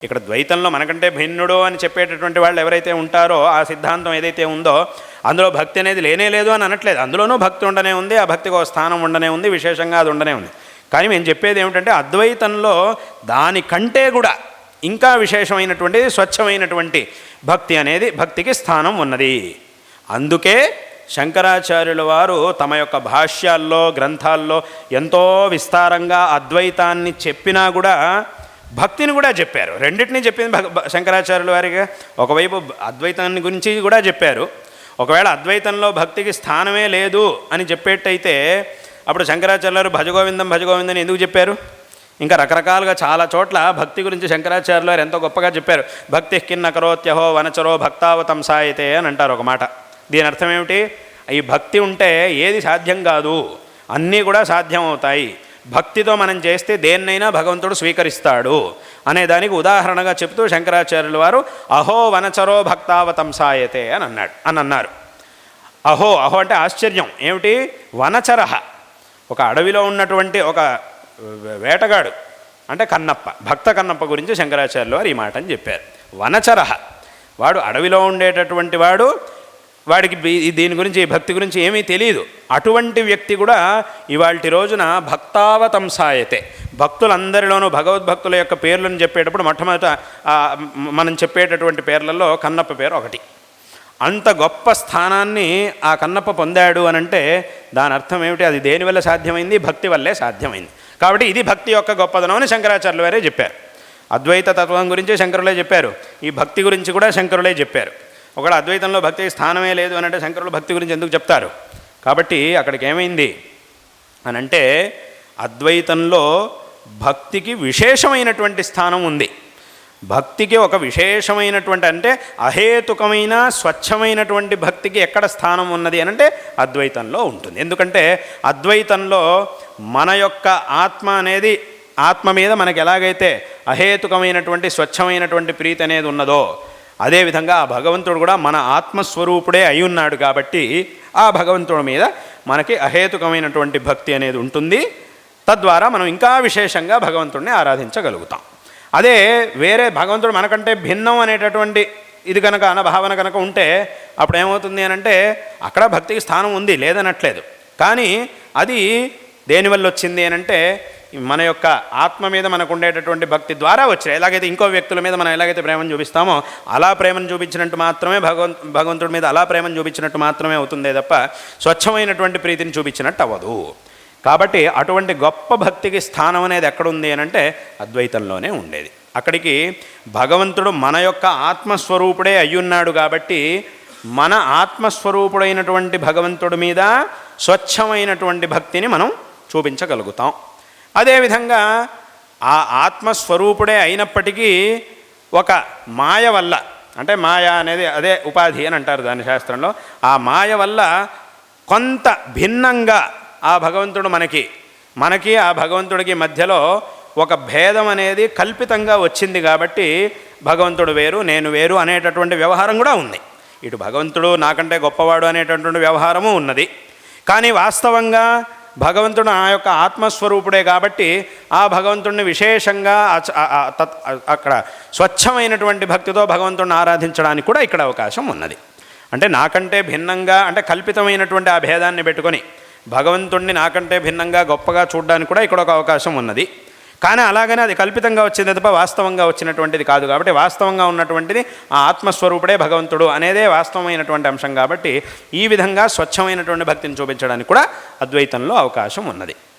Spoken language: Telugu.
ఇక్కడ ద్వైతంలో మనకంటే భిన్నుడు అని చెప్పేటటువంటి వాళ్ళు ఎవరైతే ఉంటారో ఆ సిద్ధాంతం ఏదైతే ఉందో అందులో భక్తి అనేది లేనే లేదు అని అనట్లేదు. అందులోనూ భక్తి ఉండనే ఉంది, ఆ భక్తికి ఒక స్థానం ఉండనే ఉంది, విశేషంగా అది ఉండనే ఉంది. కానీ మేము చెప్పేది ఏమిటంటే అద్వైతంలో దానికంటే కూడా ఇంకా విశేషమైనటువంటి స్వచ్ఛమైనటువంటి భక్తి అనేది భక్తికి స్థానం ఉన్నది. అందుకే శంకరాచార్యుల వారు తమ యొక్క భాష్యాల్లో గ్రంథాల్లో ఎంతో విస్తారంగా అద్వైతాన్ని చెప్పినా కూడా భక్తిని కూడా చెప్పారు. రెండింటినీ చెప్పింది శంకరాచార్యుల వారిగా. ఒకవైపు అద్వైతాన్ని గురించి కూడా చెప్పారు. ఒకవేళ అద్వైతంలో భక్తికి స్థానమే లేదు అని చెప్పేట్టయితే అప్పుడు శంకరాచార్యుల వారు భజగోవిందం భజగోవిందం ఎందుకు చెప్పారు? ఇంకా రకరకాలుగా చాలా చోట్ల భక్తి గురించి శంకరాచార్యుల వారు ఎంతో గొప్పగా చెప్పారు. భక్తి కిన్న కరోత్యహో వనచరో భక్తావతం సాయతే అని అంటారు ఒక మాట. దీని అర్థం ఏమిటి? ఈ భక్తి ఉంటే ఏది సాధ్యం కాదు, అన్నీ కూడా సాధ్యం అవుతాయి. భక్తితో మనం చేస్తే దేన్నైనా భగవంతుడు స్వీకరిస్తాడు అనే దానికి ఉదాహరణగా చెప్తూ శంకరాచార్యుల వారు అహో వనచరో భక్తావతంసాయతే అని అన్నారు. అహో అహో అంటే ఆశ్చర్యం. ఏమిటి? వనచరహ, ఒక అడవిలో ఉన్నటువంటి ఒక వేటగాడు అంటే కన్నప్ప, భక్త కన్నప్ప గురించి శంకరాచార్యుల వారు ఈ మాట అని చెప్పారు. వనచరహ, వాడు అడవిలో ఉండేటటువంటి వాడు, వాడికి దీని గురించి భక్తి గురించి ఏమీ తెలియదు. అటువంటి వ్యక్తి కూడా ఇవాల్టి రోజున భక్తావతంసాయతే, భక్తులందరిలోనూ భగవద్భక్తుల యొక్క పేర్లను చెప్పేటప్పుడు మొట్టమొదట మనం చెప్పేటటువంటి పేర్లలో కన్నప్ప పేరు ఒకటి. అంత గొప్ప స్థానాన్ని ఆ కన్నప్ప పొందాడు అనంటే దాని అర్థం ఏమిటి? అది దేనివల్ల సాధ్యమైంది? భక్తి వల్లే సాధ్యమైంది. కాబట్టి ఇది భక్తి యొక్క గొప్పదనం అని శంకరాచార్యుల వారే చెప్పారు. అద్వైత తత్వం గురించి శంకరులే చెప్పారు, ఈ భక్తి గురించి కూడా శంకరులే చెప్పారు. ఒకవేళ అద్వైతంలో భక్తికి స్థానమే లేదు అని అంటే శంకరులు భక్తి గురించి ఎందుకు చెప్తారు? కాబట్టి అక్కడికి ఏమైంది అని అంటే అద్వైతంలో భక్తికి విశేషమైనటువంటి స్థానం ఉంది. భక్తికి ఒక విశేషమైనటువంటి అంటే అహేతుకమైన స్వచ్ఛమైనటువంటి భక్తికి ఎక్కడ స్థానం ఉన్నది అని అంటే అద్వైతంలో ఉంటుంది. ఎందుకంటే అద్వైతంలో మన యొక్క ఆత్మ అనేది, ఆత్మ మీద మనకి ఎలాగైతే అహేతుకమైనటువంటి స్వచ్ఛమైనటువంటి ప్రీతి అనేది ఉన్నదో అదేవిధంగా ఆ భగవంతుడు కూడా మన ఆత్మస్వరూపుడే అయి ఉన్నాడు. కాబట్టి ఆ భగవంతుడి మీద మనకి అహేతుకమైనటువంటి భక్తి అనేది ఉంటుంది. తద్వారా మనం ఇంకా విశేషంగా భగవంతుడిని ఆరాధించగలుగుతాం. అదే వేరే భగవంతుడు మనకంటే భిన్నం అనేటటువంటి ఇది కనుక భావన కనుక ఉంటే అప్పుడు ఏమవుతుంది అని అంటే అక్కడ భక్తికి స్థానం ఉంది, లేదనట్లేదు. కానీ అది దేనివల్ల వచ్చింది అని అంటే మన యొక్క ఆత్మ మీద మనకు ఉండేటటువంటి భక్తి ద్వారా వచ్చాయి. ఎలాగైతే ఇంకో వ్యక్తుల మీద మనం ఎలాగైతే ప్రేమను చూపిస్తామో అలా ప్రేమను చూపించినట్టు మాత్రమే భగవంతుడి మీద అలా ప్రేమను చూపించినట్టు మాత్రమే అవుతుందే తప్ప స్వచ్ఛమైనటువంటి ప్రీతిని చూపించినట్టు అవ్వదు. కాబట్టి అటువంటి గొప్ప భక్తికి స్థానం అనేది ఎక్కడుంది అని అంటే అద్వైతంలోనే ఉండేది. అక్కడికి భగవంతుడు మన యొక్క ఆత్మస్వరూపుడే అయ్యున్నాడు. కాబట్టి మన ఆత్మస్వరూపుడైనటువంటి భగవంతుడి మీద స్వచ్ఛమైనటువంటి భక్తిని మనం చూపించగలుగుతాం. అదేవిధంగా ఆ ఆత్మస్వరూపుడే అయినప్పటికీ ఒక మాయ వల్ల, అంటే మాయ అనేది అదే ఉపాధి అని అంటారు దాని శాస్త్రంలో, ఆ మాయ వల్ల కొంత భిన్నంగా ఆ భగవంతుడు మనకి ఆ భగవంతుడికి మధ్యలో ఒక భేదం అనేది కల్పితంగా వచ్చింది. కాబట్టి భగవంతుడు వేరు నేను వేరు అనేటటువంటి వ్యవహారం కూడా ఉంది. ఇటు భగవంతుడు నాకంటే గొప్పవాడు అనేటటువంటి వ్యవహారము ఉన్నది. కానీ వాస్తవంగా భగవంతుడు ఆ యొక్క ఆత్మస్వరూపుడే కాబట్టి ఆ భగవంతుడిని విశేషంగా అక్కడ స్వచ్ఛమైనటువంటి భక్తితో భగవంతుడిని ఆరాధించడానికి కూడా ఇక్కడ అవకాశం ఉన్నది. అంటే నాకంటే భిన్నంగా అంటే కల్పితమైనటువంటి ఆ భేదాన్ని పెట్టుకొని భగవంతుడిని నాకంటే భిన్నంగా గొప్పగా చూడడానికి కూడా ఇక్కడ ఒక అవకాశం ఉన్నది. కానీ అలాగనే అది కల్పితంగా వచ్చింది తప్ప వాస్తవంగా వచ్చినటువంటిది కాదు. కాబట్టి వాస్తవంగా ఉన్నటువంటిది ఆ ఆత్మస్వరూపుడే భగవంతుడు అనేదే వాస్తవమైనటువంటి అంశం. కాబట్టి ఈ విధంగా స్వచ్ఛమైనటువంటి భక్తిని చూపించడానికి కూడా అద్వైతంలో అవకాశం ఉన్నది.